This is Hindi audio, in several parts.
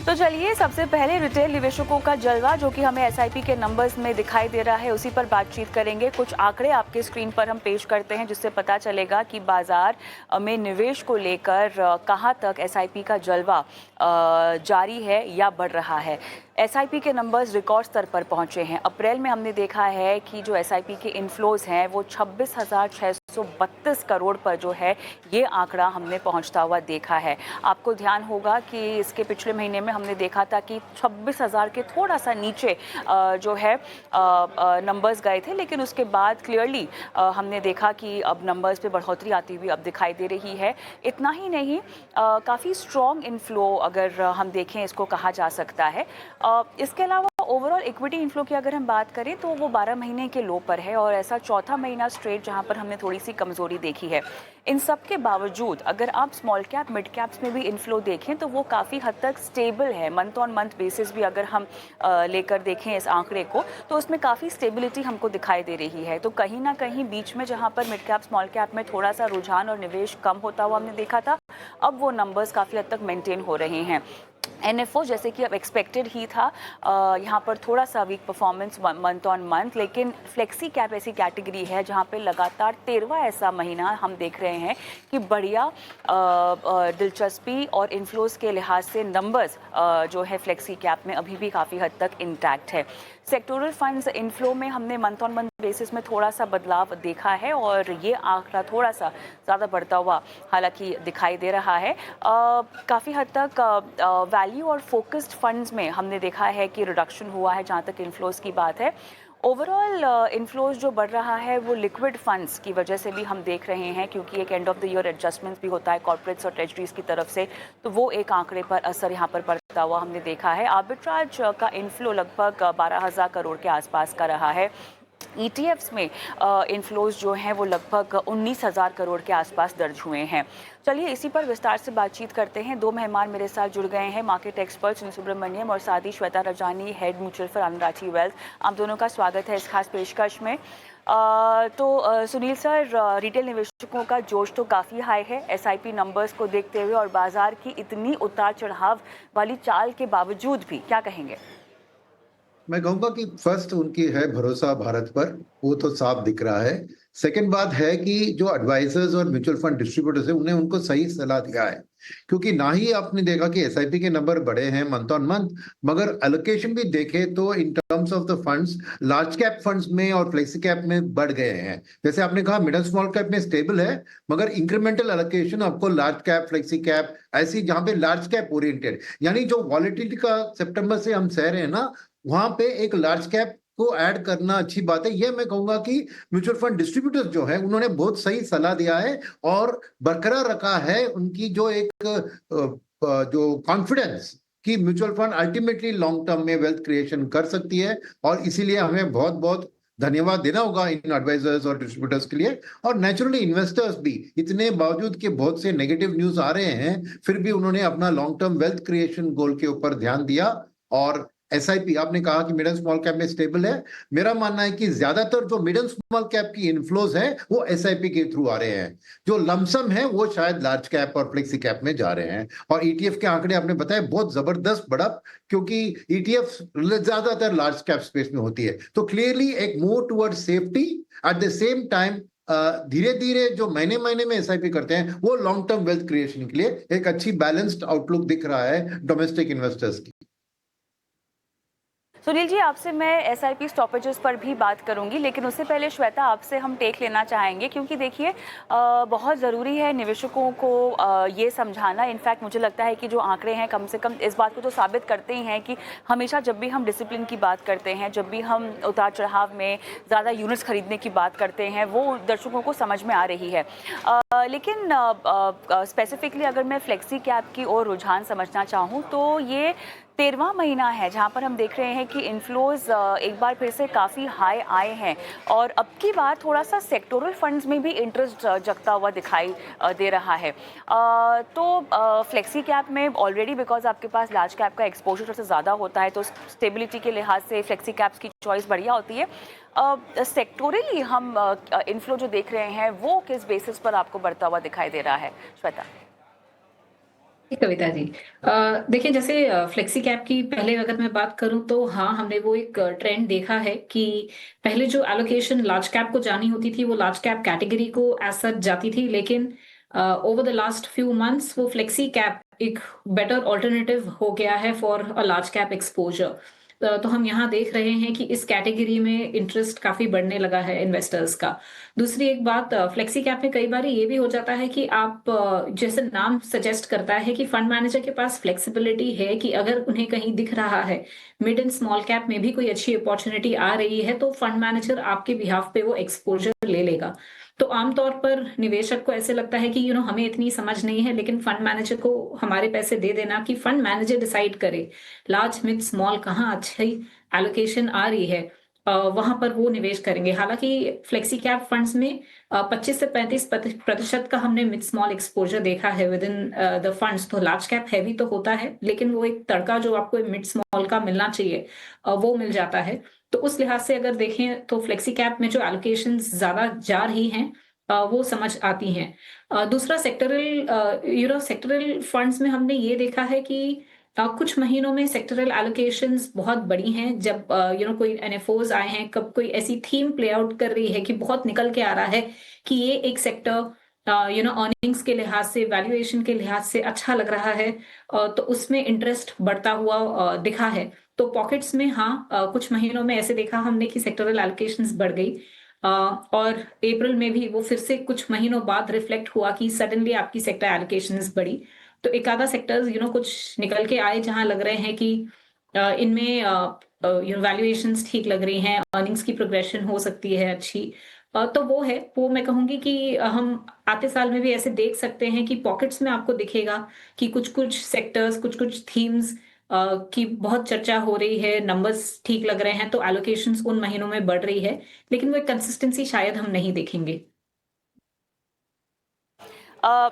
तो चलिए सबसे पहले रिटेल निवेशकों का जलवा जो कि हमें एसआईपी के नंबर्स में दिखाई दे रहा है उसी पर बातचीत करेंगे। कुछ आंकड़े आपके स्क्रीन पर हम पेश करते हैं जिससे पता चलेगा कि बाजार में निवेश को लेकर कहां तक एसआईपी का जलवा जारी है या बढ़ रहा है। एसआईपी के नंबर्स रिकॉर्ड स्तर पर पहुंचे हैं। अप्रैल में हमने देखा है कि जो एसआईपी के इनफ्लोज हैं वो 26,632 करोड़ पर जो है ये आंकड़ा हमने पहुंचता हुआ देखा है। आपको ध्यान होगा कि इसके पिछले महीने में हमने देखा था कि 26,000 के थोड़ा सा नीचे जो है नंबर्स गए थे, लेकिन उसके बाद क्लियरली हमने देखा कि अब नंबर्स पे बढ़ोतरी आती हुई अब दिखाई दे रही है। इतना ही नहीं, काफ़ी स्ट्रॉन्ग इनफ्लो अगर हम देखें इसको कहा जा सकता है। इसके अलावा ओवरऑल इक्विटी इनफ्लो की अगर हम बात करें तो वो 12 महीने के लो पर है और ऐसा चौथा महीना स्ट्रेट जहां पर हमने थोड़ी सी कमजोरी देखी है। इन सब के बावजूद अगर आप स्मॉल कैप मिड कैप्स में भी इनफ्लो देखें तो वो काफ़ी हद तक स्टेबल है। मंथ ऑन मंथ बेसिस भी अगर हम लेकर देखें इस आंकड़े को तो उसमें काफ़ी स्टेबिलिटी हमको दिखाई दे रही है। तो कहीं ना कहीं बीच में जहां पर मिड कैप स्मॉल कैप में थोड़ा सा रुझान और निवेश कम होता हुआ हमने देखा था, अब वो नंबर्स काफ़ी हद तक मेंटेन हो रहे हैं। एनएफओ जैसे कि अब एक्सपेक्टेड ही था, यहाँ पर थोड़ा सा weak performance month on month, लेकिन फ्लेक्सी कैप ऐसी कैटेगरी है जहाँ पे लगातार 13वां ऐसा महीना हम देख रहे हैं कि बढ़िया दिलचस्पी और इन्फ्लोज के लिहाज से नंबर्स जो है फ्लेक्सी कैप में अभी भी काफ़ी हद तक इंटैक्ट है। सेक्टोरल फंड्स इनफ्लो में हमने मंथ ऑन मंथ बेसिस में थोड़ा सा बदलाव देखा है और ये आंकड़ा थोड़ा सा ज़्यादा बढ़ता हुआ हालांकि दिखाई दे रहा है। काफ़ी हद तक वैल्यू और फोकस्ड फंड्स में हमने देखा है कि रिडक्शन हुआ है जहाँ तक इन्फ्लोज की बात है। ओवरऑल इन्फ्लोज जो बढ़ रहा है वो लिक्विड फंड्स की वजह से भी हम देख रहे हैं, क्योंकि एक end of the year adjustments भी होता है कॉर्पोरेट्स और ट्रेजरीज की तरफ से, तो वो एक आंकड़े पर असर यहाँ पर पड़ता हुआ हमने देखा है। आर्बिट्राज का इन्फ्लो लगभग 12,000 करोड़ के आसपास का रहा है। ईटीएफ्स में इन्फ्लोज जो हैं वो लगभग 19,000 करोड़ के आसपास दर्ज हुए हैं। चलिए इसी पर विस्तार से बातचीत करते हैं। दो मेहमान मेरे साथ जुड़ गए हैं, मार्केट एक्सपर्ट सुनील सुब्रमण्यम और साथ ही Shweta Rajani, head mutual fund Anand Rathi wealth. आप दोनों का स्वागत है इस खास पेशकश में। सुनील सर, रिटेल निवेशकों का जोश तो काफ़ी हाई है एसआईपी नंबर्स को देखते हुए और बाजार की इतनी उतार चढ़ाव वाली चाल के बावजूद भी, क्या कहेंगे? मैं कहूँगा कि फर्स्ट उनकी है भरोसा भारत पर, वो तो साफ दिख रहा है। सेकंड बात है कि जो एडवाइजर्स और म्यूचुअल फंड डिस्ट्रीब्यूटर्स हैं उन्हें उनको सही सलाह दिया है, क्योंकि ना ही आपने देखा कि एसआईपी के नंबर बढ़े हैं मंथ ऑन मंथ, मगर एलोकेशन भी देखे तो in terms of the funds large cap funds में और फ्लेक्सी कैप में बढ़ गए हैं। जैसे आपने कहा मिडिल स्मॉल कैप में स्टेबल है, मगर इंक्रीमेंटल एलोकेशन आपको लार्ज कैप फ्लेक्सी कैप ऐसी जहां पे लार्ज कैप ओरिएंटेड, यानी जो वॉलेटिलिटी का सितंबर से हम सह रहे हैं ना, वहां पे एक लार्ज कैप को ऐड करना अच्छी बात है। ये मैं कहूंगा कि म्यूचुअल फंड डिस्ट्रीब्यूटर्स जो है उन्होंने बहुत सही सलाह दिया है और बरकरार रखा है उनकी जो एक जो कॉन्फिडेंस कि mutual fund ultimately long term में वेल्थ क्रिएशन कर सकती है। और इसीलिए हमें बहुत बहुत धन्यवाद देना होगा इन एडवाइजर्स और डिस्ट्रीब्यूटर्स के लिए। और नेचुरली इन्वेस्टर्स भी, इतने बावजूद कि बहुत से नेगेटिव न्यूज आ रहे हैं, फिर भी उन्होंने अपना लॉन्ग टर्म वेल्थ क्रिएशन गोल के ऊपर ध्यान दिया। और एसआईपी आपने कहा कि मिड एंड स्मॉल कैप में स्टेबल है, मेरा मानना है कि ज्यादातर जो मिड एंड स्मॉल कैप की इनफ्लोज है वो एसआईपी के थ्रू आ रहे हैं। जो लमसम है वो शायद लार्ज कैप और फ्लेक्सी कैप में जा रहे हैं। और ईटीएफ के आंकड़े आपने बताया बहुत जबरदस्त बढ़त, क्योंकि ईटीएफ ज्यादातर लार्ज कैप स्पेस में होती है। तो क्लियरली एक move toward safety, at the same time धीरे धीरे जो महीने महीने में एसआईपी करते हैं वो लॉन्ग टर्म वेल्थ क्रिएशन के लिए एक अच्छी बैलेंस्ड आउटलुक दिख रहा है डोमेस्टिक इन्वेस्टर्स की। सुनील जी, आपसे मैं एसआईपी स्टॉपेजेस पर भी बात करूंगी, लेकिन उससे पहले श्वेता आपसे हम टेक लेना चाहेंगे, क्योंकि देखिए बहुत ज़रूरी है निवेशकों को ये समझाना। इनफैक्ट मुझे लगता है कि जो आंकड़े हैं कम से कम इस बात को तो साबित करते ही हैं कि हमेशा जब भी हम डिसिप्लिन की बात करते हैं, जब भी हम उतार चढ़ाव में ज़्यादा यूनिट्स खरीदने की बात करते हैं, वो दर्शकों को समझ में आ रही है। लेकिन स्पेसिफिकली अगर मैं फ्लेक्सी कैप की ओर रुझान समझना चाहूँ तो ये 13वां महीना है जहां पर हम देख रहे हैं कि इन्फ्लोज एक बार फिर से काफ़ी हाई आए हैं और अब की बार थोड़ा सा सेक्टोरल फंड्स में भी इंटरेस्ट जगता हुआ दिखाई दे रहा है। तो फ्लेक्सी कैप में ऑलरेडी बिकॉज आपके पास लार्ज कैप का एक्सपोजर सबसे ज़्यादा होता है तो स्टेबिलिटी के लिहाज से फ्लेक्सी कैप्स की चॉइस बढ़िया होती है। सेक्टोरली हम इन्फ्लो जो देख रहे हैं वो किस बेसिस पर आपको बढ़ता हुआ दिखाई दे रहा है, श्वेता? कविता जी, देखिए जैसे फ्लेक्सी कैप की पहले अगर मैं बात करूं तो हाँ, हमने वो एक ट्रेंड देखा है कि पहले जो एलोकेशन लार्ज कैप को जानी होती थी वो लार्ज कैप कैटेगरी को एज सच जाती थी, लेकिन over the last few months वो फ्लेक्सी कैप एक बेटर ऑल्टरनेटिव हो गया है for a large cap exposure. तो हम यहाँ देख रहे हैं कि इस कैटेगरी में इंटरेस्ट काफी बढ़ने लगा है इन्वेस्टर्स का। दूसरी एक बात, फ्लेक्सी कैप में कई बार ये भी हो जाता है कि आप जैसे नाम सजेस्ट करता है कि फंड मैनेजर के पास फ्लेक्सिबिलिटी है कि अगर उन्हें कहीं दिख रहा है मिड एंड स्मॉल कैप में भी कोई अच्छी अपॉर्चुनिटी आ रही है तो फंड मैनेजर आपके बिहाफ पे वो एक्सपोजर ले लेगा। तो आमतौर पर निवेशक को ऐसे लगता है कि हमें इतनी समझ नहीं है, लेकिन फंड मैनेजर को हमारे पैसे दे देना, कि फंड मैनेजर डिसाइड करे लार्ज मिड स्मॉल कहाँ अच्छी एलोकेशन आ रही है, वहां पर वो निवेश करेंगे। हालांकि फ्लेक्सी कैप फंड्स में 25 से 35% का हमने मिड स्मॉल एक्सपोजर देखा है विद इन द फंड्स। तो लार्ज कैप हैवी तो होता है, लेकिन वो एक तड़का जो आपको मिड स्मॉल का मिलना चाहिए वो मिल जाता है। तो उस लिहाज से अगर देखें तो फ्लेक्सी कैप में जो एलोकेशन ज्यादा जा रही हैं वो समझ आती हैं। दूसरा सेक्टरल सेक्टरल फंड्स में हमने ये देखा है कि कुछ महीनों में सेक्टरल एलोकेशंस बहुत बड़ी हैं। जब कोई एनएफओज आए हैं, कब कोई ऐसी थीम प्ले आउट कर रही है कि बहुत निकल के आ रहा है कि ये एक सेक्टर अर्निंग्स के लिहाज से, वैल्यूएशन के लिहाज से अच्छा लग रहा है, तो उसमें इंटरेस्ट बढ़ता हुआ दिखा है। तो पॉकेट्स में हाँ, कुछ महीनों में ऐसे देखा हमने कि सेक्टरल एलोकेशंस बढ़ गई। और अप्रैल में भी वो फिर से कुछ महीनों बाद रिफ्लेक्ट हुआ कि सडनली आपकी सेक्टर एलोकेशंस बढ़ी। तो एक आधा सेक्टर्स कुछ निकल के आए जहां लग रहे हैं कि इनमें वैल्यूएशंस ठीक लग रही हैं, अर्निंग्स की प्रोग्रेशन हो सकती है अच्छी। तो वो मैं कहूंगी कि हम आते साल में भी ऐसे देख सकते हैं कि पॉकेट्स में आपको दिखेगा कि कुछ कुछ सेक्टर्स, कुछ कुछ थीम्स की बहुत चर्चा हो रही है, नंबर्स ठीक लग रहे हैं, तो एलोकेशंस उन महीनों में बढ़ रही है, लेकिन वो कंसिस्टेंसी शायद हम नहीं देखेंगे। अ,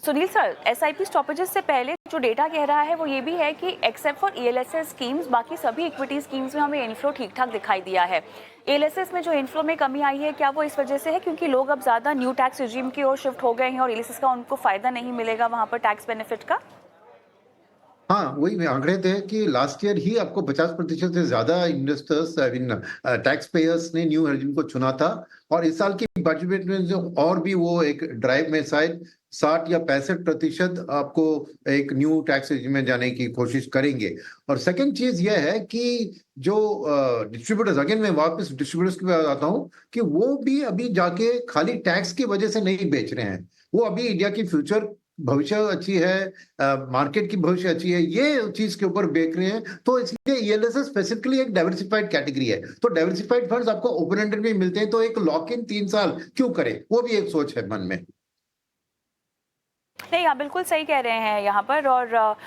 सुनील सर, एसआईपी स्टॉपेजेस से पहले जो डेटा कह रहा है वो ये भी है कि एक्सेप्ट फॉर ईएलएसएस स्कीम्स बाकी सभी इक्विटी स्कीम्स में हमें इनफ्लो ठीक ठाक दिखाई दिया है। ईएलएसएस में जो इनफ्लो में कमी आई है, क्या वो इस वजह से है क्योंकि लोग अब ज्यादा न्यू टैक्स रिजीम की ओर शिफ्ट हो गए हैं और ईएलएसएस का उनको फायदा नहीं मिलेगा वहां पर टैक्स बेनिफिट का? हाँ, वही आंकड़े थे कि लास्ट ईयर ही आपको 50% से ज्यादा investors, I mean tax payers ने न्यू रेजिम को चुना था। और इस साल की बजट में जो और भी वो एक ड्राइव में शायद 60 या 65% आपको एक न्यू टैक्स रेजिम में जाने की कोशिश करेंगे। और सेकंड चीज यह है कि जो डिस्ट्रीब्यूटर्स, अगेन मैं वापस डिस्ट्रीब्यूटर्स की बात आता हूँ कि वो भी अभी जाके खाली टैक्स की वजह से नहीं बेच रहे हैं। वो अभी इंडिया की फ्यूचर भविष्य अच्छी है, मार्केट की भविष्य अच्छी है, ये चीज के ऊपर बेच रहे हैं। तो इसलिए ईएलएसएस स्पेसिफिकली एक डाइवर्सिफाइड कैटेगरी है। तो डाइवर्सिफाइड फंड्स आपको ओपन एंडेड में मिलते हैं, तो एक लॉक इन 3 साल क्यों करें, वो भी एक सोच है मन में। नहीं, आप बिल्कुल सही कह रहे हैं यहाँ पर। और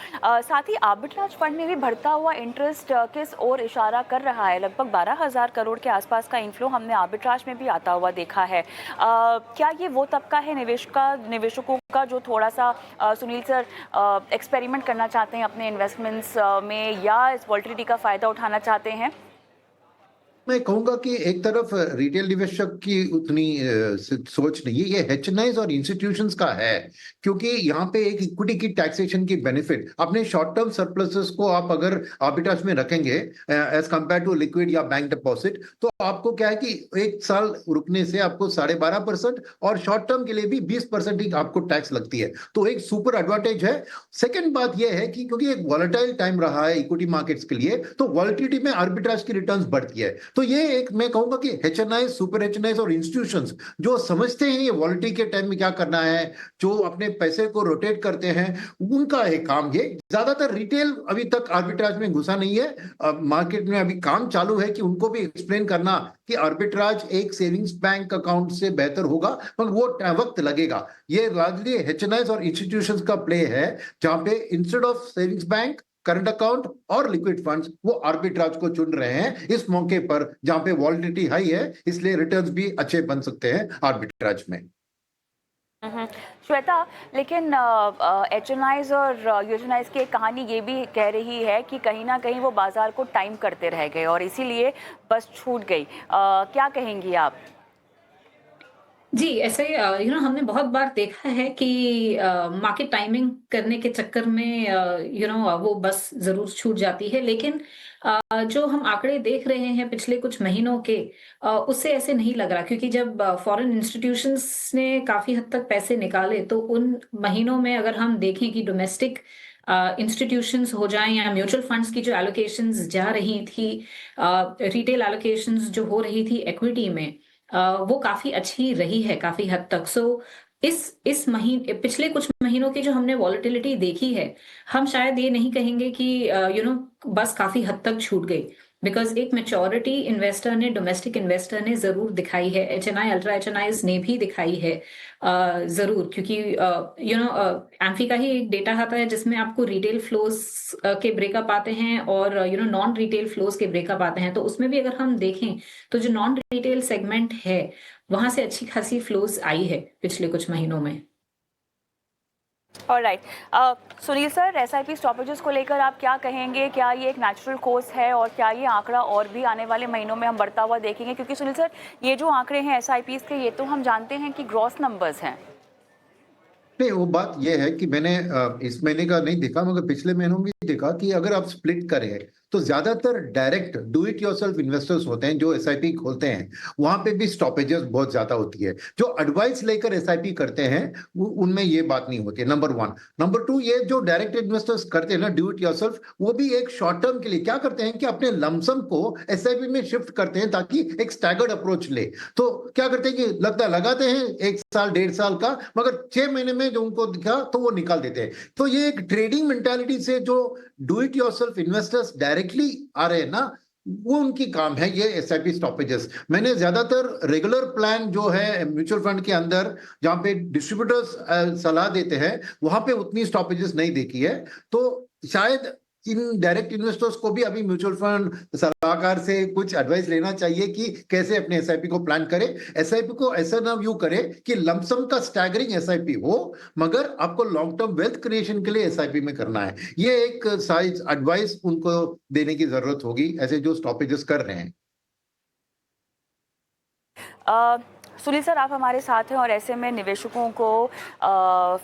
साथ ही आर्बिट्राज फंड में भी बढ़ता हुआ इंटरेस्ट किस ओर इशारा कर रहा है? लगभग 12,000 करोड़ के आसपास का इनफ्लो हमने आर्बिट्राज में भी आता हुआ देखा है। क्या ये वो तबका है निवेशकों का जो थोड़ा सा सुनील सर एक्सपेरिमेंट करना चाहते हैं अपने इन्वेस्टमेंट्स में, या इस वॉल्टिलिटी का फायदा उठाना चाहते हैं? मैं कहूंगा कि एक तरफ रिटेल निवेशक की उतनी सोच नहीं है, ये एचएनआईज और इंस्टीट्यूशंस का है। क्योंकि यहाँ पे एक इक्विटी की टैक्सेशन की बेनिफिट, अपने शॉर्ट टर्म सरप्लसेस को आप अगर आर्बिट्राज में रखेंगे एज कंपेयर टू लिक्विड या बैंक डिपॉजिट, तो आपको क्या है कि 1 साल रुकने से आपको 12.5% और शॉर्ट टर्म के लिए भी 20% ही आपको टैक्स लगती है। तो एक सुपर एडवांटेज है। सेकेंड बात यह है कि क्योंकि एक वॉलेटाइल टाइम रहा है इक्विटी मार्केट्स के लिए, तो वॉलेटिलिटी में आर्बिट्राज की रिटर्न्स बढ़ती है। तो ये एक मैं कहूंगा कि एचएनआई, सुपर एचएनआई और इंस्टीट्यूशंस जो समझते हैं ये वॉलेटिलिटी के टाइम में क्या करना है, जो अपने पैसे को रोटेट करते हैं, उनका एक काम ये। ज्यादातर रिटेल अभी तक आर्बिट्राज में घुसा नहीं है। मार्केट में अभी काम चालू है कि उनको भी एक्सप्लेन करना कि आर्बिट्राज एक सेविंग्स बैंक अकाउंट से बेहतर होगा, पर वो वक्त लगेगा। ये लार्जली एचएनआई और इंस्टीट्यूशंस का प्ले है, जहां पे instead of savings bank, current account और लिक्विड फंड्स, वो आर्बिट्राज को चुन रहे हैं इस मौके पर जहां पे वॉलिडिटी हाई है, इसलिए रिटर्न्स भी अच्छे बन सकते हैं आर्बिट्राज में। श्वेता, लेकिन एचएनआईज और यूएनआईज की एक कहानी ये भी कह रही है कि कहीं ना कहीं वो बाजार को टाइम करते रह गए और इसीलिए बस छूट गई। क्या कहेंगी आप? जी, ऐसे हमने बहुत बार देखा है कि मार्केट टाइमिंग करने के चक्कर में वो बस ज़रूर छूट जाती है। लेकिन जो हम आंकड़े देख रहे हैं पिछले कुछ महीनों के, उससे ऐसे नहीं लग रहा, क्योंकि जब फॉरेन इंस्टीट्यूशंस ने काफ़ी हद तक पैसे निकाले, तो उन महीनों में अगर हम देखें कि डोमेस्टिक इंस्टीट्यूशंस हो जाएँ या म्यूचुअल फंड्स की जो एलोकेशंस जा रही थी, रिटेल एलोकेशंस जो हो रही थी इक्विटी में, वो काफ़ी अच्छी रही है काफ़ी हद तक। सो इस महीने पिछले कुछ महीनों की जो हमने वॉलेटिलिटी देखी है, हम शायद ये नहीं कहेंगे कि बस काफ़ी हद तक छूट गई। बिकॉज़ एक मैच्योरिटी इन्वेस्टर ने, डोमेस्टिक इन्वेस्टर ने ज़रूर दिखाई है, एचएनआई, अल्ट्रा एचएनआईज़ ने भी दिखाई है ज़रूर, क्योंकि एम्फी का ही एक डेटा आता है जिसमें आपको रिटेल फ्लोज़ के ब्रेकअप आते हैं और नॉन रिटेल फ्लोज़ के ब्रेकअप आते हैं। तो उसमें भी अगर हम देखें, तो जो नॉन रिटेल सेगमेंट है, वहां से अच्छी खासी फ्लोज आई है पिछले कुछ महीनों में। Alright. Sunil sir, SIP stoppages को लेकर आप क्या कहेंगे? क्या ये एक नेचुरल कोर्स है और क्या ये आंकड़ा और भी आने वाले महीनों में हम बढ़ता हुआ देखेंगे? क्योंकि सुनील सर, ये जो आंकड़े हैं एसआईपीज के, ये तो हम जानते हैं कि ग्रॉस नंबर्स हैं। नहीं, वो बात यह है कि मैंने इस महीने का नहीं देखा, मगर पिछले महीनों में देखा कि अगर आप स्प्लिट करें तो ज्यादातर direct do it yourself investors होते हैं जो एसआईपी खोलते हैं, वहां पे भी स्टॉपेजेस बहुत ज्यादा होती है। जो एडवाइस लेकर एसआईपी करते हैं उनमें ये बात नहीं होती है, नंबर वन। नंबर टू, ये जो डायरेक्ट इन्वेस्टर्स करते हैं ना डू इट योरसेल्फ, वो भी एक शॉर्ट टर्म के लिए क्या करते हैं कि अपने लमसम को एसआईपी में शिफ्ट करते हैं ताकि एक स्टैगर्ड अप्रोच ले। तो क्या करते हैं कि लगाते हैं 1 साल 1.5 साल का, मगर 6 महीने में जो उनको दिखा तो वो निकाल देते हैं। तो ये एक ट्रेडिंग मेंटालिटी से जो do it yourself investors directly आ रहे हैं ना, वो उनकी काम है ये एसआईपी स्टॉपेजेस। मैंने ज्यादातर रेगुलर प्लान जो है म्यूचुअल फंड के अंदर जहां पे डिस्ट्रीब्यूटर्स सलाह देते हैं, वहां पे उतनी स्टॉपेजेस नहीं देखी है। तो शायद इन डायरेक्ट इन्वेस्टर्स को भी अभी म्यूचुअल फंड सलाहकार से कुछ एडवाइस लेना चाहिए कि कैसे अपने एसआईपी को प्लान करें। एसआईपी को ऐसा ना व्यू करें कि लमसम का स्टैगरिंग एसआईपी हो, मगर आपको लॉन्ग टर्म वेल्थ क्रिएशन के लिए एसआईपी में करना है। ये एक साइज एडवाइस उनको देने की जरूरत होगी, ऐसे जो स्टॉपेजेस कर रहे हैं। सुनील सर, आप हमारे साथ हैं और ऐसे में निवेशकों को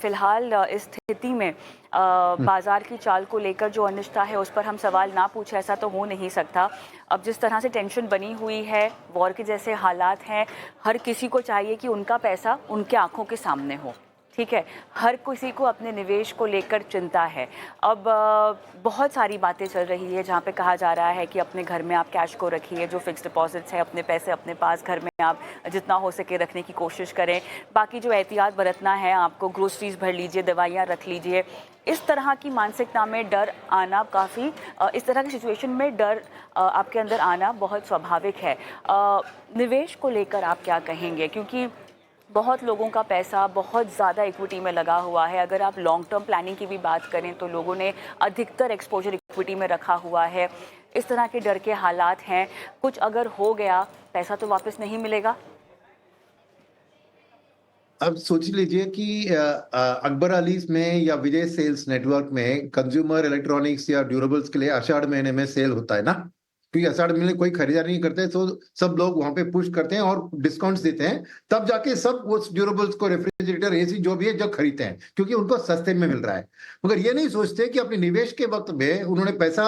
फिलहाल इस स्थिति में बाजार की चाल को लेकर जो अनिश्चितता है उस पर हम सवाल ना पूछे, ऐसा तो हो नहीं सकता। अब जिस तरह से टेंशन बनी हुई है, वॉर के जैसे हालात हैं, हर किसी को चाहिए कि उनका पैसा उनके आंखों के सामने हो। ठीक है, हर किसी को अपने निवेश को लेकर चिंता है। अब बहुत सारी बातें चल रही है जहाँ पे कहा जा रहा है कि अपने घर में आप कैश को रखिए, जो फिक्स डिपॉजिट्स है अपने पैसे अपने पास घर में आप जितना हो सके रखने की कोशिश करें। बाकी जो एहतियात बरतना है, आपको ग्रोसरीज भर लीजिए, दवाइयाँ रख लीजिए। इस तरह की मानसिकता में डर आना काफ़ी, इस तरह की सिचुएशन में डर आपके अंदर आना बहुत स्वाभाविक है। निवेश को लेकर आप क्या कहेंगे? क्योंकि बहुत लोगों का पैसा बहुत ज़्यादा इक्विटी में लगा हुआ है। अगर आप लॉन्ग टर्म प्लानिंग की भी बात करें तो लोगों ने अधिकतर एक्सपोजर इक्विटी में रखा हुआ है। इस तरह के डर के हालात हैं, कुछ अगर हो गया पैसा तो वापस नहीं मिलेगा। अब सोच लीजिए कि अकबर अलीज में या विजय सेल्स नेटवर्क में कंज्यूमर इलेक्ट्रॉनिक्स या ड्यूरेबल्स के लिए आषाढ़ महीने में सेल होता है ना, क्योंकि आषाढ़ महीने कोई खरीदारी नहीं करते, तो सब लोग वहां पे पुश करते हैं और डिस्काउंट्स देते हैं। तब जाके सब वो ड्यूरेबल्स को, रेफ्रिजरेटर, एसी जो भी है, जब खरीदते हैं क्योंकि उनको सस्ते में मिल रहा है। मगर ये नहीं सोचते कि अपने निवेश के वक्त में उन्होंने पैसा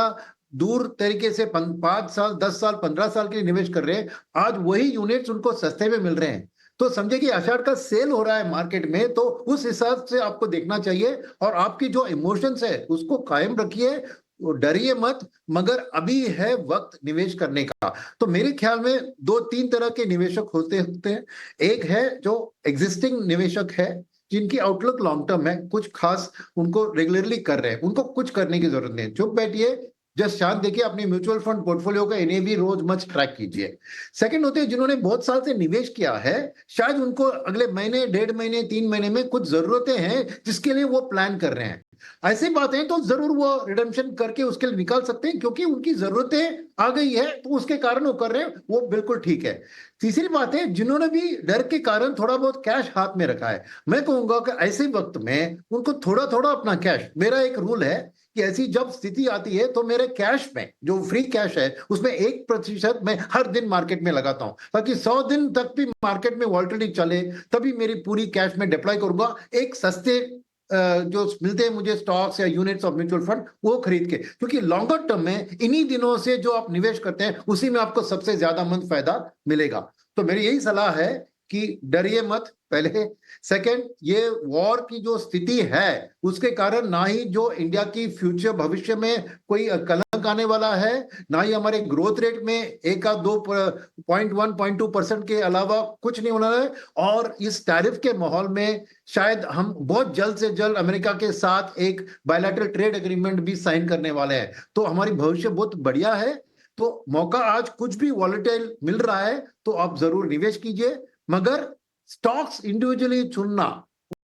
दूर तरीके से 5 साल 10 साल 15 साल के लिए निवेश कर रहे हैं, आज वही यूनिट्स उनको सस्ते में मिल रहे हैं। तो समझे कि आषाढ़ का सेल हो रहा है मार्केट में, तो उस हिसाब से आपको देखना चाहिए और आपकी जो इमोशंस है उसको कायम रखिए, डरिए मत। मगर अभी है वक्त निवेश करने का। तो मेरे ख्याल में 2-3 तरह के निवेशक होते हैं। एक है जो एग्जिस्टिंग निवेशक है, जिनकी आउटलुक लॉन्ग टर्म है, कुछ खास उनको रेगुलरली कर रहे हैं, उनको कुछ करने की जरूरत नहीं है, चुप बैठिए, जस्ट शांत देखिए, अपनी म्यूचुअल फंड पोर्टफोलियो का एनएवी रोज मच ट्रैक कीजिए। सेकंड होते हैं जिन्होंने बहुत साल से निवेश किया है, शायद उनको अगले महीने, 1.5 महीने, 3 महीने में कुछ जरूरतें हैं जिसके लिए वो प्लान कर रहे हैं। ऐसी बातें तो जरूर वो रिडेम्पशन करके उसके लिए निकाल सकते हैं, क्योंकि उनकी जरूरतें आ गई है तो उसके कारण वो कर रहे हैं, वो बिल्कुल ठीक है। तीसरी बात है, जिन्होंने भी डर के कारण थोड़ा बहुत कैश हाथ में रखा है, मैं कहूंगा कि ऐसे वक्त में उनको थोड़ा थोड़ा अपना कैश, मेरा एक रूल है कि ऐसी जब स्थिति आती है तो मेरे कैश में जो फ्री कैश है उसमें 1% मैं हर दिन मार्केट में लगाता हूं, ताकि 100 दिन तक भी मार्केट में वॉल्टिलिटी चले तभी मेरी पूरी कैश में डिप्लॉय करूंगा एक सस्ते जो मिलते हैं मुझे स्टॉक्स या यूनिट्स ऑफ म्यूचुअल फंड वो खरीद के, क्योंकि लॉन्गर टर्म में इन्हीं दिनों से जो आप निवेश करते हैं उसी में आपको सबसे ज्यादा मंद फायदा मिलेगा। तो मेरी यही सलाह है कि डरिए मत पहले। सेकंड, ये वॉर की जो स्थिति है उसके कारण ना ही जो इंडिया की फ्यूचर भविष्य में कोई कलंक आने वाला है, ना ही हमारे ग्रोथ रेट में 1-2.1-0.2% के अलावा कुछ नहीं होना है। और इस टैरिफ के माहौल में शायद हम बहुत जल्द से जल्द अमेरिका के साथ एक बायलैटरल ट्रेड एग्रीमेंट भी साइन करने वाले हैं। तो हमारी भविष्य बहुत बढ़िया है। तो मौका आज कुछ भी वॉलेटाइल मिल रहा है तो आप जरूर निवेश कीजिए, मगर स्टॉक्स इंडिविजुअली चुनना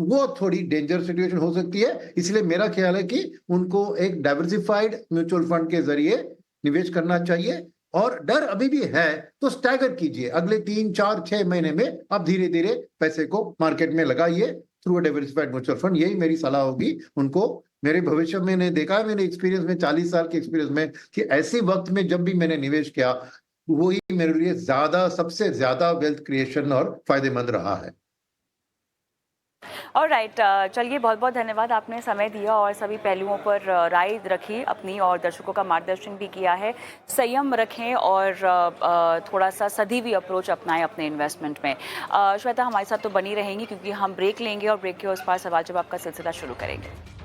वो थोड़ी डेंजर सिचुएशन हो सकती है। इसलिए मेरा ख्याल है कि उनको एक डाइवर्सिफाइड म्यूचुअल फंड के जरिए निवेश करना चाहिए। और डर अभी भी है तो स्टैगर कीजिए, अगले 3-4-6 महीने में आप धीरे धीरे पैसे को मार्केट में लगाइए थ्रू डाइवर्सिफाइड म्यूचुअल फंड। यही मेरी सलाह होगी उनको। मेरे भविष्य में मैंने देखा है, मेरे एक्सपीरियंस में 40 साल के एक्सपीरियंस में, कि ऐसे वक्त में जब भी मैंने निवेश किया वही मेरे लिए सबसे ज्यादा वेल्थ क्रिएशन और फायदेमंद रहा है। ऑलराइट, चलिए बहुत बहुत धन्यवाद, आपने समय दिया और सभी पहलुओं पर राय रखी अपनी और दर्शकों का मार्गदर्शन भी किया है। संयम रखें और थोड़ा सा सधीवी अप्रोच अपनाएं अपने इन्वेस्टमेंट में। श्वेता हमारे साथ तो बनी रहेंगी क्योंकि हम ब्रेक लेंगे और ब्रेक के उस पार सवाल जवाब का सिलसिला शुरू करेंगे।